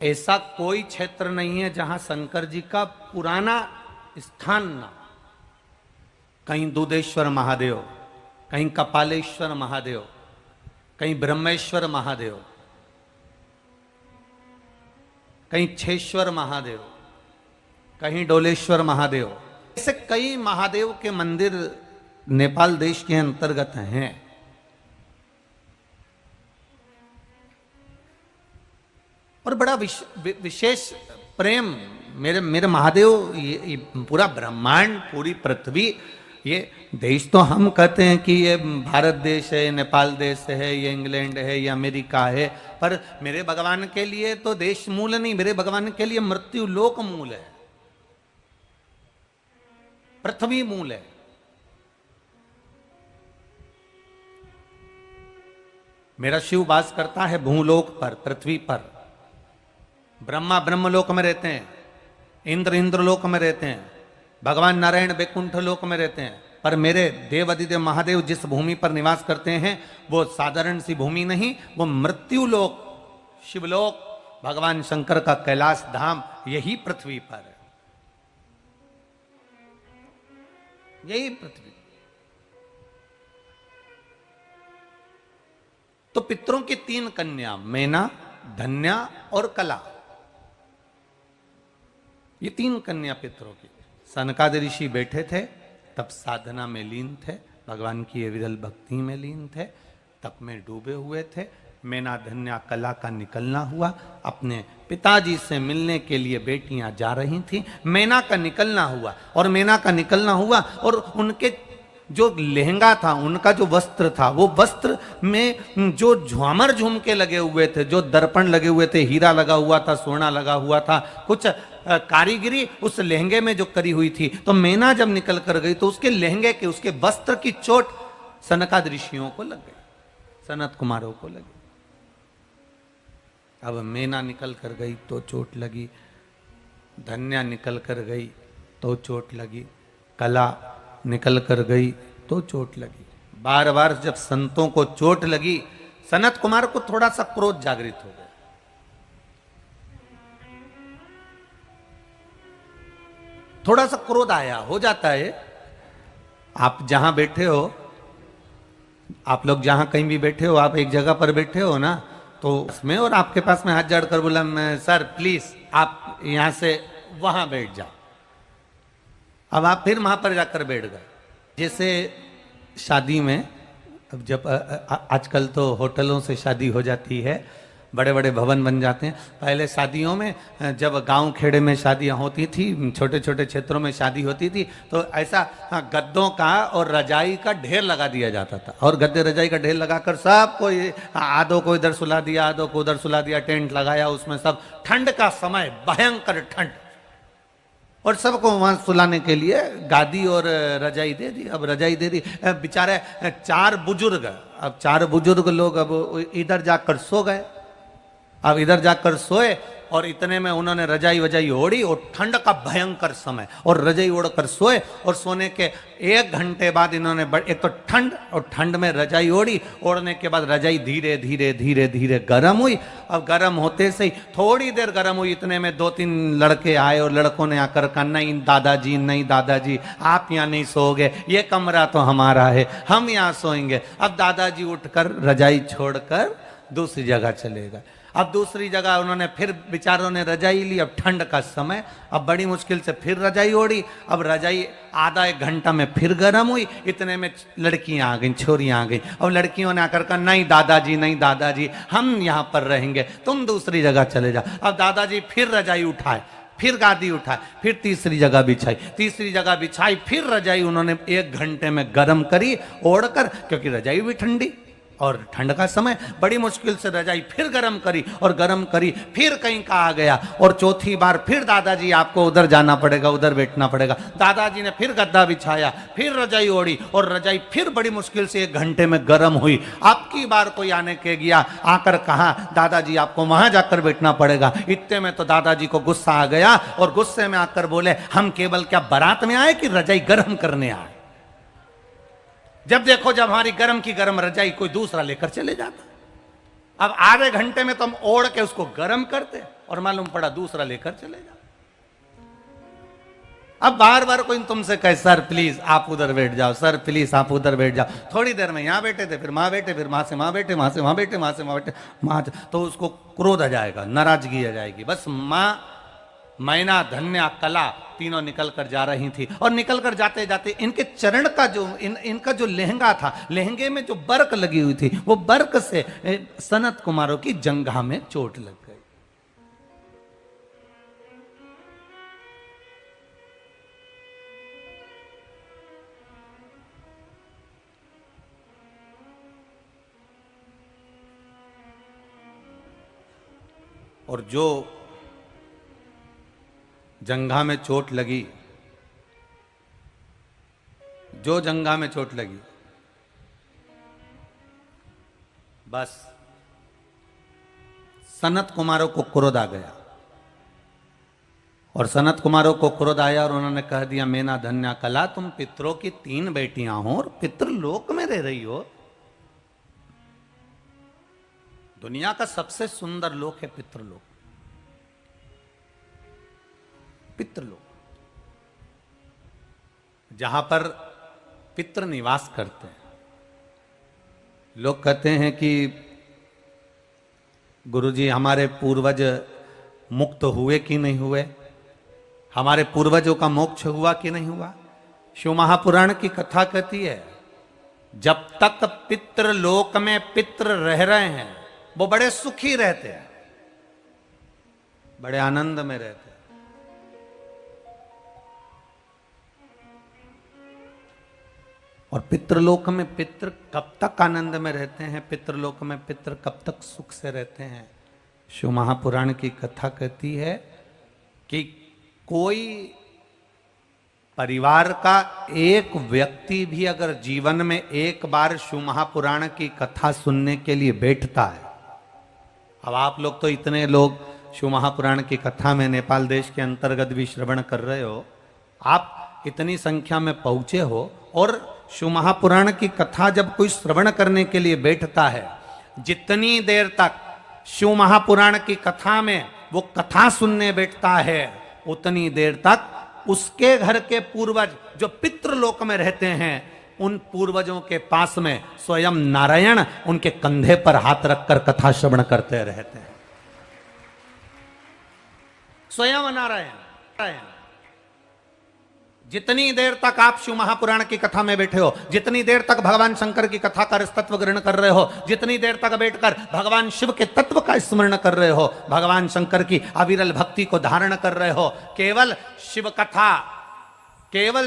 ऐसा कोई क्षेत्र नहीं है जहां शंकर जी का पुराना स्थान ना। कहीं दूधेश्वर महादेव, कहीं कपालेश्वर महादेव, कहीं ब्रह्मेश्वर महादेव, कहीं छेश्वर महादेव, कहीं डोलेश्वर महादेव, ऐसे कई महादेव के मंदिर नेपाल देश के अंतर्गत हैं। और बड़ा विशेष प्रेम मेरे महादेव, ये पूरा ब्रह्मांड, पूरी पृथ्वी, ये देश तो हम कहते हैं कि ये भारत देश है, नेपाल देश है, ये इंग्लैंड है, ये अमेरिका है, पर मेरे भगवान के लिए तो देश मूल नहीं, मेरे भगवान के लिए मृत्यु लोक मूल है, पृथ्वी मूल है। मेरा शिव वास करता है भूलोक पर, पृथ्वी पर। ब्रह्मा ब्रह्मलोक में रहते हैं, इंद्र इंद्रलोक में रहते हैं, भगवान नारायण वैकुंठ लोक में रहते हैं। पर मेरे देव अधिदेव महादेव जिस भूमि पर निवास करते हैं वो साधारण सी भूमि नहीं, वो मृत्यु लोक, शिवलोक, भगवान शंकर का कैलाश धाम, यही पृथ्वी पर है, यही पृथ्वी। तो पितरों की तीन कन्या, मैना, धन्या और कला, ये तीन कन्या पितरों की। सनकादि ऋषि बैठे थे, तब साधना में लीन थे, भगवान की विरल भक्ति में लीन थे, तप में डूबे हुए थे। मैना धन्या कला का निकलना हुआ, अपने पिताजी से मिलने के लिए बेटियां जा रही थी। मैना का निकलना हुआ, और मैना का निकलना हुआ और उनके जो लहंगा था, उनका जो वस्त्र था, वो वस्त्र में जो झुमर झुमके लगे हुए थे, जो दर्पण लगे हुए थे, हीरा लगा हुआ था, सोना लगा हुआ था, कुछ कारीगरी उस लहंगे में जो करी हुई थी। तो मैना जब निकल कर गई तो उसके लहंगे के, उसके वस्त्र की चोट सनकादि ऋषियों को लग गई, सनत कुमारों को लगी। अब मैना निकल कर गई तो चोट लगी, धन्या निकल कर गई तो चोट लगी, कला निकल कर गई तो चोट लगी। बार बार जब संतों को चोट लगी, सनत कुमार को थोड़ा सा क्रोध जागृत हो गया। थोड़ा सा क्रोध आया, हो जाता है। आप जहां बैठे हो, आप लोग जहां कहीं भी बैठे हो, आप एक जगह पर बैठे हो ना, तो उसमें और आपके पास में हाथ जोड़कर बोला, मैं सर प्लीज आप यहां से वहां बैठ जाओ। अब आप फिर वहां पर जाकर बैठ गए। जैसे शादी में, अब जब आजकल तो होटलों से शादी हो जाती है, बड़े बड़े भवन बन जाते हैं। पहले शादियों में, जब गांव खेड़े में शादियां होती थी, छोटे छोटे क्षेत्रों में शादी होती थी, तो ऐसा गद्दों का और रजाई का ढेर लगा दिया जाता था। और गद्दे रजाई का ढेर लगाकर सब कोई, आधो को इधर सुला दिया, आधो को उधर सुला दिया, टेंट लगाया, उसमें सब, ठंड का समय, भयंकर ठंड, और सबको वहां सुलाने के लिए गादी और रजाई दे दी। अब रजाई दे दी, बेचारे चार बुजुर्ग, अब चार बुजुर्ग लोग अब इधर जाकर सो गए। अब इधर जाकर सोए और इतने में उन्होंने रजाई वजाई ओढ़ी, और ठंड का भयंकर समय, और रजाई ओढ़कर सोए, और सोने के 1 घंटे बाद इन्होंने एक तो ठंड, और ठंड में रजाई ओढ़ी, ओढ़ने के बाद रजाई धीरे धीरे धीरे धीरे गर्म हुई। अब गर्म होते से ही थोड़ी देर गर्म हुई, इतने में 2-3 लड़के आए, और लड़कों ने आकर कहा, नहीं दादाजी, नहीं दादाजी, आप यहाँ नहीं सोओगे, ये कमरा तो हमारा है, हम यहाँ सोएंगे। अब दादाजी उठकर रजाई छोड़कर दूसरी जगह चले गए। अब दूसरी जगह उन्होंने फिर बेचारों ने रजाई ली। अब ठंड का समय, अब बड़ी मुश्किल से फिर रजाई ओढ़ी। अब रजाई आधा 1 घंटा में फिर गर्म हुई। इतने में लड़कियां आ गई, छोरियां आ गई। अब लड़कियों ने आकर कहा, नहीं दादाजी, नहीं दादाजी, हम यहाँ पर रहेंगे, तुम दूसरी जगह चले जाओ। अब दादाजी फिर रजाई उठाए, फिर गादी उठाए, फिर तीसरी जगह बिछाई, तीसरी जगह बिछाई, फिर रजाई उन्होंने 1 घंटे में गर्म करी ओढ़कर, क्योंकि रजाई भी ठंडी और ठंड का समय, बड़ी मुश्किल से रजाई फिर गर्म करी, और गर्म करी, फिर कहीं का आ गया, और चौथी बार फिर दादाजी आपको उधर जाना पड़ेगा, उधर बैठना पड़ेगा। दादाजी ने फिर गद्दा बिछाया, फिर रजाई ओढ़ी, और रजाई फिर बड़ी मुश्किल से 1 घंटे में गर्म हुई। अब की बार कोई आने के गया, आकर कहा, दादाजी आपको वहां जाकर बैठना पड़ेगा। इतने में तो दादाजी को गुस्सा आ गया, और गुस्से में आकर बोले, हम केवल क्या बारात में आए कि रजाई गर्म करने आए? जब देखो जब हमारी गर्म की गर्म रजाई कोई दूसरा लेकर चले जाता। अब आधे घंटे में तो हम ओढ़ के उसको गर्म करते, और मालूम पड़ा दूसरा लेकर चले जाओ। अब बार बार कोई तुमसे कहे सर प्लीज आप उधर बैठ जाओ, सर प्लीज आप उधर बैठ जाओ, थोड़ी देर में यहां बैठे थे, फिर वहां बैठे, फिर वहां से वहां बैठे, वहां से वहां बैठे, वहां से वहां बैठे, वहां, तो उसको क्रोध आ जाएगा, नाराजगी आ जाएगी। बस माँ, मैना, धन्या, कला तीनों निकल कर जा रही थी, और निकल कर जाते जाते इनके चरण का जो इनका जो लहंगा था, लहंगे में जो बर्क लगी हुई थी, वो बर्क से सनत कुमारों की जंघा में चोट लग गई। और जो जंघा में चोट लगी, जो जंघा में चोट लगी, बस सनत कुमारों को क्रोध आ गया, और सनत कुमारों को क्रोध आया और उन्होंने कह दिया, मैना, धन्या, कला, तुम पितरों की 3 बेटियां हो और पितृलोक में रह रही हो। दुनिया का सबसे सुंदर लोक है पितृलोक। पितृलोक, जहां पर पितृ निवास करते हैं। लोग कहते हैं कि गुरुजी हमारे पूर्वज मुक्त हुए कि नहीं हुए, हमारे पूर्वजों का मोक्ष हुआ कि नहीं हुआ। शिव महापुराण की कथा कहती है, जब तक पितृलोक में पितृ रह रहे हैं वो बड़े सुखी रहते हैं, बड़े आनंद में रहते हैं। और पितृलोक में पितृ कब तक आनंद में रहते हैं, पितृलोक में पितृ कब तक सुख से रहते हैं। शिव महापुराण की कथा कहती है कि कोई परिवार का एक व्यक्ति भी अगर जीवन में एक बार शिव महापुराण की कथा सुनने के लिए बैठता है, अब आप लोग तो इतने लोग शिव महापुराण की कथा में नेपाल देश के अंतर्गत भी श्रवण कर रहे हो, आप इतनी संख्या में पहुंचे हो, और शिव महापुराण की कथा जब कोई श्रवण करने के लिए बैठता है, जितनी देर तक शिव महापुराण की कथा में वो कथा सुनने बैठता है, उतनी देर तक उसके घर के पूर्वज जो पितृलोक में रहते हैं, उन पूर्वजों के पास में स्वयं नारायण उनके कंधे पर हाथ रखकर कथा श्रवण करते रहते हैं। स्वयं नारायण। जितनी देर तक आप शिव महापुराण की कथा में बैठे हो, जितनी देर तक भगवान शंकर की कथा का तत्व ग्रहण कर रहे हो, जितनी देर तक बैठकर भगवान शिव के तत्व का स्मरण कर रहे हो, भगवान शंकर की अविरल भक्ति को धारण कर रहे हो, केवल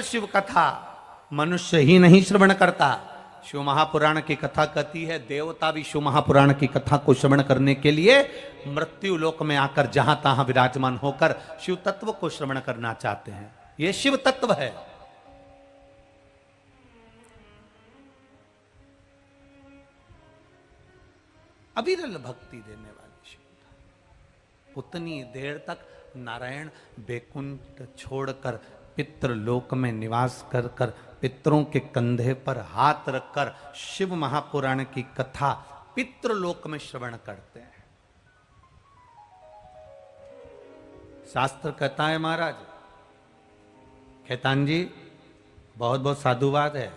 शिव कथा मनुष्य ही नहीं श्रवण करता। शिव महापुराण की कथा कहती है, देवता भी शिव महापुराण की कथा को श्रवण करने के लिए मृत्यु लोक में आकर जहां तहां विराजमान होकर शिव तत्व को श्रवण करना चाहते हैं। ये शिव तत्व है। अविरल भक्ति देने वाले शिव। उतनी देर तक नारायण बैकुंठ छोड़कर पितृलोक में निवास कर कर पितरों के कंधे पर हाथ रखकर शिव महापुराण की कथा पितृलोक में श्रवण करते हैं। शास्त्र कहता है महाराज, खेतान जी बहुत बहुत साधुवाद है।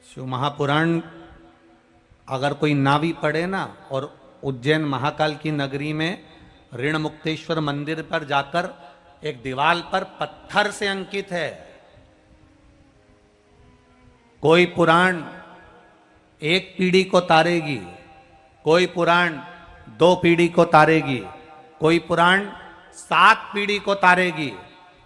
शिव महापुराण अगर कोई ना भी पढ़े ना, और उज्जैन महाकाल की नगरी में ऋण मुक्तेश्वर मंदिर पर जाकर एक दीवार पर पत्थर से अंकित है, कोई पुराण 1 पीढ़ी को तारेगी, कोई पुराण 2 पीढ़ी को तारेगी, कोई पुराण 7 पीढ़ी को तारेगी,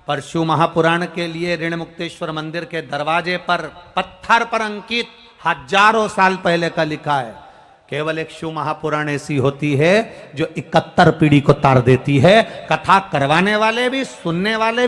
पर शिव महापुराण के लिए ऋण मुक्तेश्वर मंदिर के दरवाजे पर पत्थर पर अंकित हजारों साल पहले का लिखा है। केवल एक शिव महापुराण ऐसी होती है जो 71 पीढ़ी को तार देती है। कथा करवाने वाले भी, सुनने वाले भी